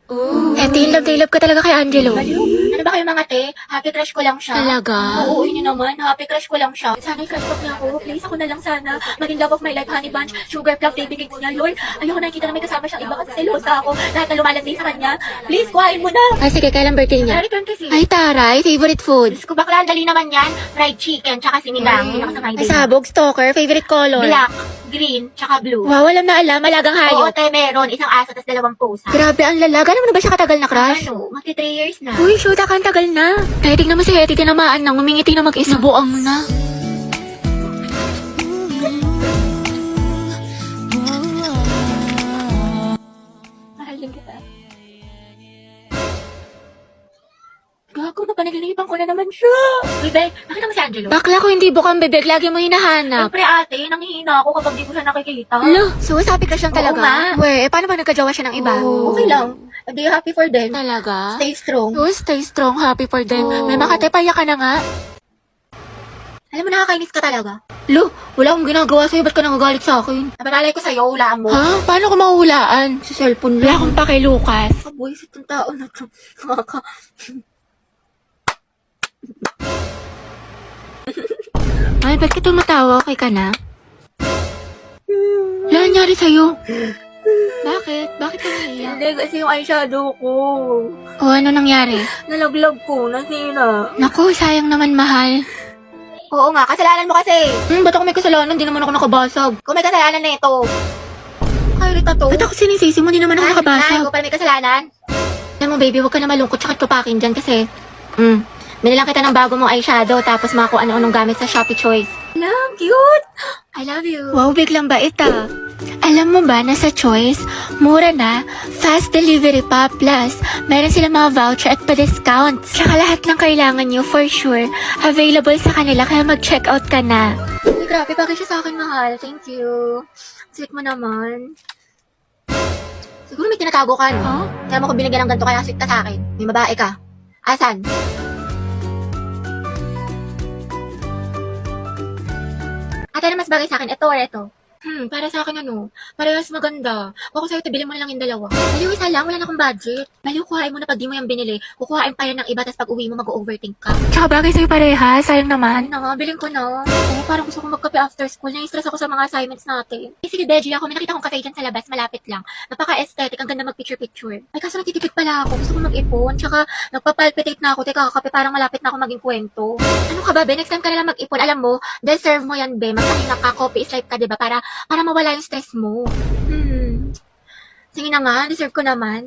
Ate, love ka talaga kay Angelo. Ano ba kayo mga te? Happy crush ko lang siya. Talaga? Oo, yun yun naman. Happy crush ko lang siya. Sana i-crush talk niya ako. Please, ako na lang sana. Maging love of my life, honey bunch, sugar plum, baby cakes niya. Lord, ayoko nakikita na may kasama siyang iba kasi selosa ako. Lahat na lumalandi sa kanya. Please, kuhain mo na. Ay, sige, kailan birthday niya? February 26. Ay, taray, favorite food. Diyos ko, bakla, ang dali naman yan. Fried chicken, tsaka sinigang. Yun ako sa Ay, Friday. sabog, stalker, favorite color. Black, green, tsaka blue. Wow, alam na alam, malagang Oo, hayop. te, meron. Isang aso, tas 2 pusa. Grabe, ang lalaga. Ano mo na ba siya katagal na crush? Ano, magti 3 years na. Uy, shoot, ang tagal na. Kaya tignan mo si Hetty, tinamaan nang umingiti na mag-isa. Buang na. Mahal din kita. Gago na, panaginip ko na naman siya. Uy, be, nakita mo si Angelo? Bakla ko hindi bukang bibig, lagi mo hinahanap. Siyempre ate, nangihina ako kapag di ko siya nakikita. Lo, so sabi crush lang Oo talaga? nga. Weh, paano ba nagkajowa siya ng iba? Okay lang. Adi, happy for them. Talaga? Stay strong. Oh, stay strong, happy for them. Oo. May makatepaya ka na nga. Alam mo, nakakainis ka talaga. Lo, wala akong ginagawa sa'yo, ba't ka nagagalit sa akin? Nababalay ko sa'yo, hulaan mo. Ha? Paano ko mahuhulaan? Sa cellphone lang. Wala akong pake, Lucas. Kabuisit ng tao na to. Nakaka... Ay, ba't ka tumatawa? Okay ka na? Wala nangyari sa'yo. Bakit? Bakit ka naiiyak? Hindi, kasi yung eyeshadow ko. O ano nangyari? Nalaglag ko, nasira. Naku, sayang naman mahal. Oo nga, kasalanan mo kasi. Ba't ako may kasalanan? Di naman ako nakabasag. Kung may kasalanan na ito. Kairita to. Ba't ako sinisisi mo? Di naman ako Ay, nakabasag. ko pala may kasalanan. Alam mo, baby, huwag ka na malungkot tsaka tupakin dyan kasi, binilang kita ng bago mong eyeshadow tapos mga kung ano-anong gamit sa Shopee Choice. Alam, cute. I love you. Wow, biglang bait ah. Alam mo ba na sa Choice, mura na, fast delivery pa, plus meron silang mga voucher at pa-discounts. Tsaka lahat ng kailangan nyo, for sure, available sa kanila kaya mag-check out ka na. Uy, grabe, bagay siya sa akin, mahal. Thank you. Sweet mo naman. Siguro may tinatago ka, no? Huh? Kaya mo ko binigyan ng ganito kaya sweet ka sa akin. May babae ka. Asan? Ate, na mas bagay sa akin, ito or ito? Para sa akin ano, parehas maganda. Kung ako sa'yo, bilhin mo na lang yung dalawa. Baliw isa lang, wala na akong budget. Baliw, kuhain mo na pag di mo yung binili. Kukuhain pa yan ng iba, tapos pag uwi mo, mag-overthink ka. Tsaka bagay sa'yo pareha, sayang naman. Ano nga, bilhin ko na. Eh, parang gusto ko magkape after school. Nai-stress ako sa mga assignments natin. Eh, sige, Beji, ako. May nakita kong cafe dyan sa labas. Malapit lang. Napaka-aesthetic. Ang ganda mag-picture-picture. Ay, kaso nagtitipid pala ako. Gusto ko mag-ipon. Tsaka, nagpapalpitate na ako. Teka, kakape, parang malapit na ako maging kwento. Ano ka ba, Be? Next time ka na lang mag-ipon. Alam mo, deserve mo yan, Be. Magpahinga ka. Coffee is life ka, diba? Para mawala yung stress mo. Sige na nga, deserve ko naman.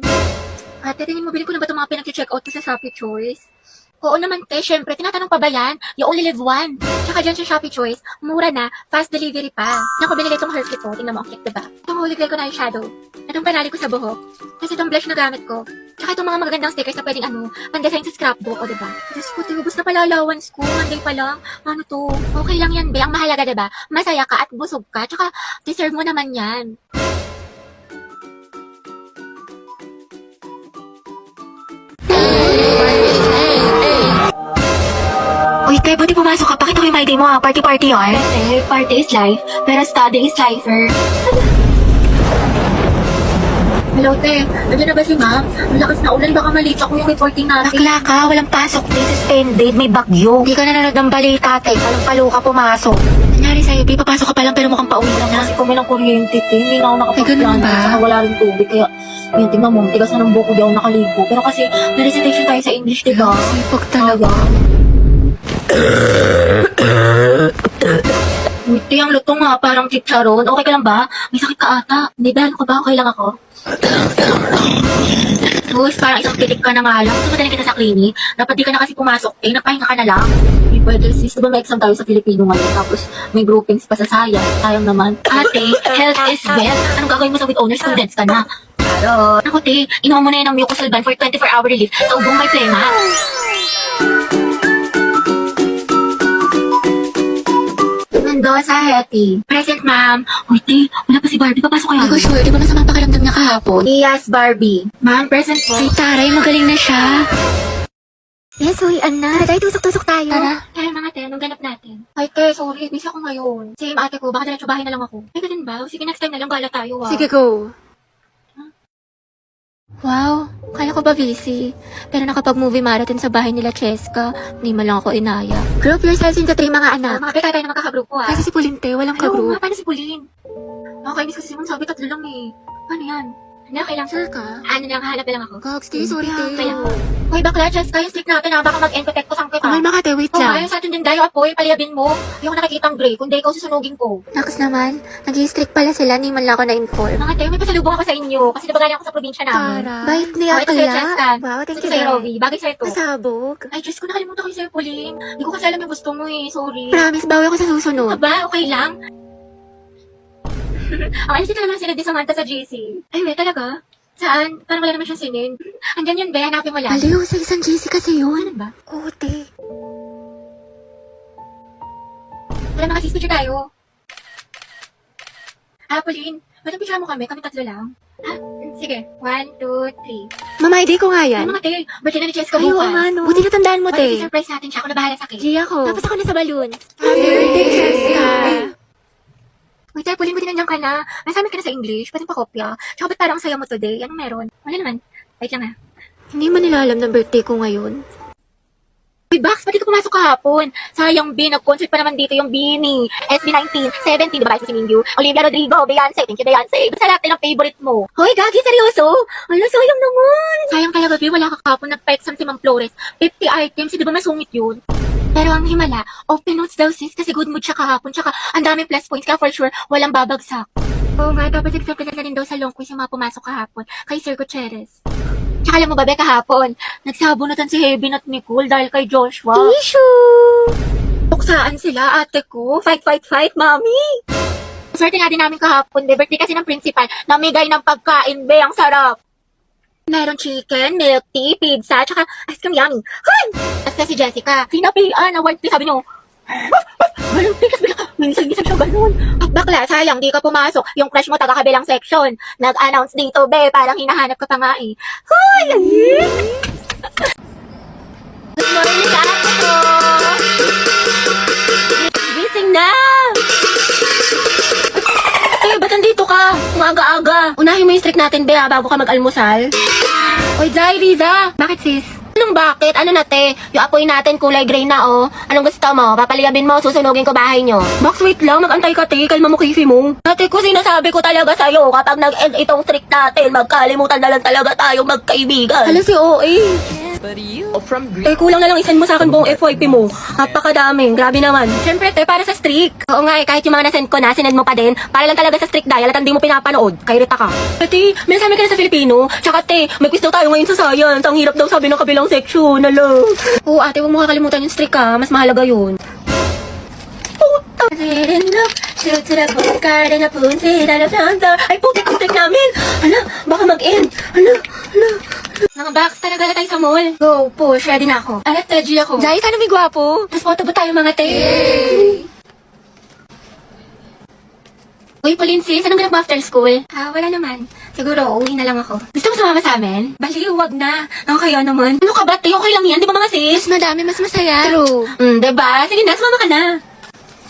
Ate, tingin mo, bilhin ko na ba itong mga pinag-check out ko sa Shopee Choice? Oo naman, te. Syempre, tinatanong pa ba yan? You only live one. Tsaka dyan sa Shopee Choice, mura na, fast delivery pa. Naku, binili itong Hershey ko. Tingnan mo, ang cute, diba? Itong holy grail ko na yung shadow. Itong panali ko sa buhok. Kasi itong blush na gamit ko. Tsaka itong mga magagandang stickers na pwedeng pandesign sa scrapbook, o diba? Diyos ko, tubos na pala allowance ko. Monday pa lang. Ano to? Okay lang yan, be. Ang mahalaga, diba? Masaya ka at busog ka. Tsaka, deserve mo naman yan. Uy, te, buti pumasok ka. Pakita ko yung my day mo ha. Party-party ah. Eh, party is life, pero study is lifer. Hello, te. Nandiyan na ba si ma'am? Ang lakas na ulan, baka malito ako yung reporting natin. Bakla ka, walang pasok. This is suspended, may bagyo. Hindi ka nanonood ng balita, te. Palang-palo ka pumasok. Nangyari sa'yo, di papasok ka pa lang pero mukhang pauwi ka na. Kasi kung may ng kuryente, te, hindi na ako Ay, ganun nakapag-plan. ba? Saka wala rin tubig, kaya yun, tingnan mo, tigas na ng buko, di ako nakaligo. Pero kasi, may recitation tayo sa English, diba? Ay, pag talaga. Te, ang lutong nga, parang chicharon. Okay ka lang ba? May sakit ka ata. Hindi ba? Ano ka ba? Okay lang ako? Sus, parang isang pitik ka na nga lang. Gusto mo talaga kita sa clinic? Dapat di ka na kasi pumasok. Eh, napahinga ka na lang. Hindi pwede, sis. Diba may exam tayo sa Filipino ngayon? Tapos may groupings pa sa sayang. Sayang naman. Ate, health is wealth. Anong gagawin mo sa with owners? Condense ka na. Charot. Ako, te, inuha mo na yan ng Mucosolvan for 24-hour relief sa ubong may plema. Nando sa Hetty. Present, ma'am. Uy, te, wala pa si Barbie. Papasok kayo. Hindi ko sure, di ba masama pakiramdam niya kahapon? Yes, Barbie. Ma'am, present po. Ay, taray, magaling na siya. Yes, uy, Anna. Tayo, tusok-tusok tayo. Tara. Tara, mga te, anong ganap natin? Ay, te, sorry. Busy ako ngayon. Same ate ko, baka diretso bahay na lang ako. Ay, ganun ba? Sige, next time na lang, gala tayo, ah. Sige, go. Wow, Akala ko ba busy? Pero nakapag-movie marathon sa bahay nila Cheska, hindi man lang ako inaya. Group yourselves into 3 mga anak. Mga beka tayo na magkakagrupo ah. Kasi si Pulinte, walang Ay, oo ka-group. nga, paano si Pauline? Nakakainis kasi si Mom, sabi 3 lang eh. Paano yan? Ano, kailang Sure ka? Ano lang, hanap na lang ako. Gogs, sorry te. Kaya, hoy bakla, Cheska, yung stick natin ah, baka mag-end-protect ko sang kita. Kumalma ka te, wait Oh, lang. ayun sa atin din dayo, apoy, paliyabin mo. Yung nakikita ang gray, kundi ikaw susunugin ko. Nakas naman, nag-i-strict pala sila, hindi man lang ako na-inform. Mga tayo, may pasalubong ako sa inyo. Kasi diba galing ako sa probinsya namin. Bait ni Oh, ito sa'yo, Akla. Cheska. Wow, thank Ito you. sa'yo, Rovi. Bagay sa'yo to. Pasabog. Ay, Diyos ko, nakalimutan ko yung sa'yo, Pauline. Hindi ko kasi alam yung gusto mo eh. Sorry. Promise, bawi ako sa susunod. Aba, okay lang. Ang ayos talaga sila di Samantha sa GC. Ay, we, talaga? Saan? Parang wala naman siyang sinin. Andyan yun, be. Hanapin mo lang. Baliw, sa isang GC kasi yun. Ano ba? Oo, te. Wala mga picture tayo. Ah, Pauline. Ba't picture mo kami? Kami 3 lang. Ah, sige. 1, 2, 3. Mama, ID ko nga yan. Ano mga te? Birthday na ni Cheska Ay, oo bukas. nga, no. Buti natandaan mo, Wala, te. surprise natin siya. Ako na bahala sa cake. G ako. Tapos ako na sa balloon. Happy birthday, Cheska. Wait, tay, Pauline, buti nandiyan ka na. Nasabi ka na sa English. Pwede pa kopya. Tsaka ba't parang ang saya mo today? Anong meron? Wala naman. Wait lang ah. Hindi man nila alam na birthday ko ngayon. Uy, Bax, pati ka pumasok kahapon. Sayang, B, nag-concert pa naman dito yung Beanie. SB19, 17, diba si Mingyu? Olivia Rodrigo, Beyonce, thank you Beyonce. Basta lahat ng favorite mo. Hoy, Gagi, seryoso? Ala, sayang naman. Sayang talaga, B, wala ka kahapon. Nagpa-exam si Ma'am Flores. 50 items, di ba masungit yun? Pero ang himala, open notes daw sis kasi good mood siya kahapon. Tsaka ang daming plus points kaya for sure walang babagsak. Oo nga, dapat accepted na rin daw sa long quiz yung mga pumasok kahapon kay Sir Gutierrez. Tsaka alam mo ba, Be, kahapon, nagsabunutan si Heaven at Nicole dahil kay Joshua. Issue! Tuksaan sila, ate ko. Fight, fight, fight, mami! Swerte nga din namin kahapon, Be. Birthday kasi ng principal. Namigay ng pagkain, Be. Ang sarap. Meron chicken, milk tea, pizza, tsaka ice cream yummy. Hoy! Tapos si Jessica, sinapian, award tea, sabi niyo. Walang pikas, minsan-minsan siya ganun. At bakla, sayang, di ka pumasok. Yung crush mo taga-kabilang section. Nag-announce dito, Be. Parang hinahanap ka pa nga eh. Hoy! Good morning sa ate ko! Gising na! Eh, ba't nandito ka? Umaga-aga. Unahin mo yung streak natin, Be, bago ka mag-almusal. Oy, Zay, Riza. Bakit, sis? Anong bakit? Ano na, te? Yung apoy natin kulay gray na, oh. Anong gusto mo? Papaliyabin mo, susunugin ko bahay nyo. Box, wait lang. Mag-antay ka, te. Kalma mo, kifi mo. Ate ko, sinasabi ko talaga sa'yo, kapag nag-end itong streak natin, magkalimutan na lang talaga tayong magkaibigan. Hala si OA. Eh, kulang na lang isend mo sa akin buong FYP mo. Napakadami. Grabe naman. Siyempre, te, para sa streak. Oo nga, eh, kahit yung mga nasend ko na, sinend mo pa din. Para lang talaga sa streak dial at hindi mo pinapanood. Kay Rita ka. Te, may nasabi ka na sa Filipino. Tsaka, te, may quiz daw tayo ngayon sa science. Ang hirap daw sabi ng kabilang section. Alo. Oo, ate, huwag mo kakalimutan yung streak ha. Mas mahalaga yun. Shoot to the postcard and a punsit and a planter. Ay, putik ang streak namin. Hala, baka mag-end. Hala. Mga box, talaga na tayo sa mall. Go, push. Ready na ako. Alat, ready ako. Jai, sana may gwapo. Tapos photo ba tayo mga te? Uy, Pauline sis, anong ganap mo after school? Ah, wala naman. Siguro, uwi na lang ako. Gusto mo sumama sa amin? Baliw, wag na. Ako kaya naman. Ano ka ba, te? Okay lang yan, di ba mga sis? Mas madami, mas masaya. True. Diba? Sige na, sumama ka na.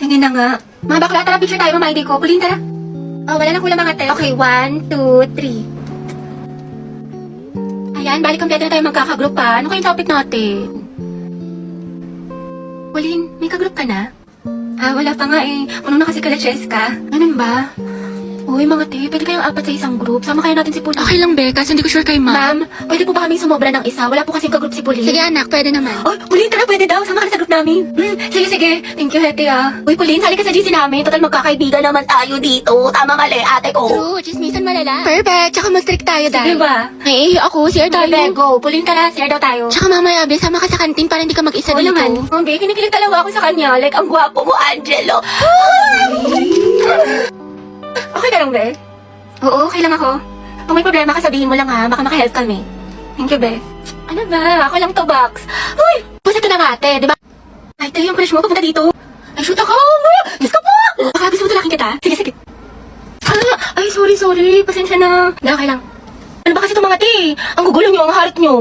Sige na nga. Mga bakla, tara, picture tayo, mama ID ko. Pauline, tara. Oh, wala na kulang mga te. Okay, 1, 2, 3. Ayan, balik kompleto na tayo magkakagroup pa. Ano kayong topic natin? Pauline, may kagroup ka na? Ah, wala pa nga eh. Puno na kasi kala Cheska. Ganun ba? Uy, mga te, pwede kayong apat sa isang group. Sama kayo natin si Pauline. Okay lang, Be, kasi hindi ko sure kay Ma'am, pwede po ba kaming sumobra ng isa? Wala po kasing kagroup si Pauline. Sige anak, pwede naman. Oh, Pauline, tara, pwede daw. Sama ka na sa group namin. Sige, sige. Thank you, Hete, ah. Uy, Pauline, sali ka sa GC namin. Total, magkakaibigan naman tayo dito. Tama mali, ate ko. True, chismisan malala. Perfect, tsaka mag-strict tayo dahil. Diba? Naiihi ako, share tayo. Bebe, go. Pauline, tara, share daw tayo. Tsaka mamaya, Be, sama ka sa kantin para hindi ka mag-isa Oo dito. naman. Okay, kinikilig talaga ako sa kanya. Like, ang gwapo mo, Angelo. Okay ka lang, Be? Oo, okay lang ako. Kung may problema ka, sabihin mo lang ha. Baka makahelp kami. Thank you, Be. Ano ba? Ako lang to, Box. Uy! Pusa ito na nga, ate, di ba? Ay, tayo yung crush mo. Pupunta dito. Ay, shoot ako! Yes ka po! Baka gusto mo talaking kita. Sige, sige. Ay, sorry. Pasensya na. Hindi, okay lang. Ano ba kasi itong mga te? Ang gugulo nyo, ang harit nyo.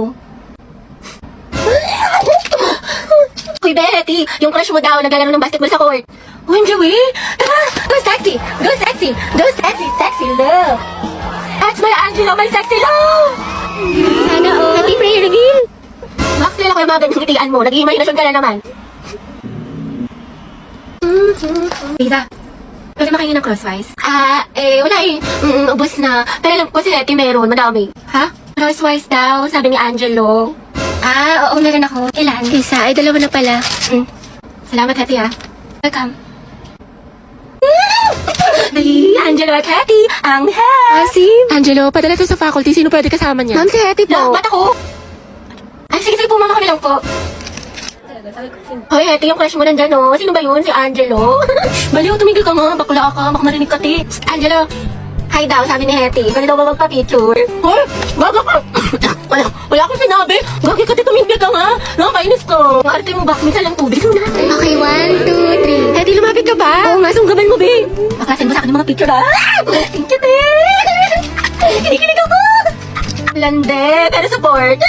Uy, Betty, yung crush mo daw, naglalaro ng basketball sa court. Uy, Joey, tara, go sexy, go sexy, go sexy, sexy love. That's my Angelo, my sexy love. Sana all. ko yung mga ganyang ngitian mo. Nag-iimahinasyon ka na naman. Liza, pwede makainin ng crosswise? Wala eh. Ubus na. Pero alam ko si Hetty meron, madami. Ha? Crosswise daw, sabi ni Angelo. Oo, meron ako. Ilan? Isa, ay dalawa na pala. Salamat, Hetty, ha. Welcome. Ay, Angelo at Hetty, ang head. Sim? Angelo, padala to sa faculty. Sino pwede kasama niya? Ma'am, si Hetty po. Ba't ako? Ay, sige, pumama kami lang po. Hoy, Hetty, yung crush mo nandyan, oh. Sino ba yun? Si Angelo? Baliw, tumigil ka nga. Bakla ka. Baka marinig ka, ti. Psst, Angelo. Hi daw, sabi ni Hetty. Pwede daw ba magpa-picture? Hoy, gaga ka. wala akong sinabi. Gagi ka, ti, tumigil ka nga. Nakakainis ka. Arte mo ba? Minsan lang tubig. Sino na? Okay, 1, 2, 3. Hetty, lumapit ka ba? Oo nga, sunggaban mo, be. Baka send mo sa akin yung mga picture, ha? Thank you, te. Kinikilig ako. Lande, pero support.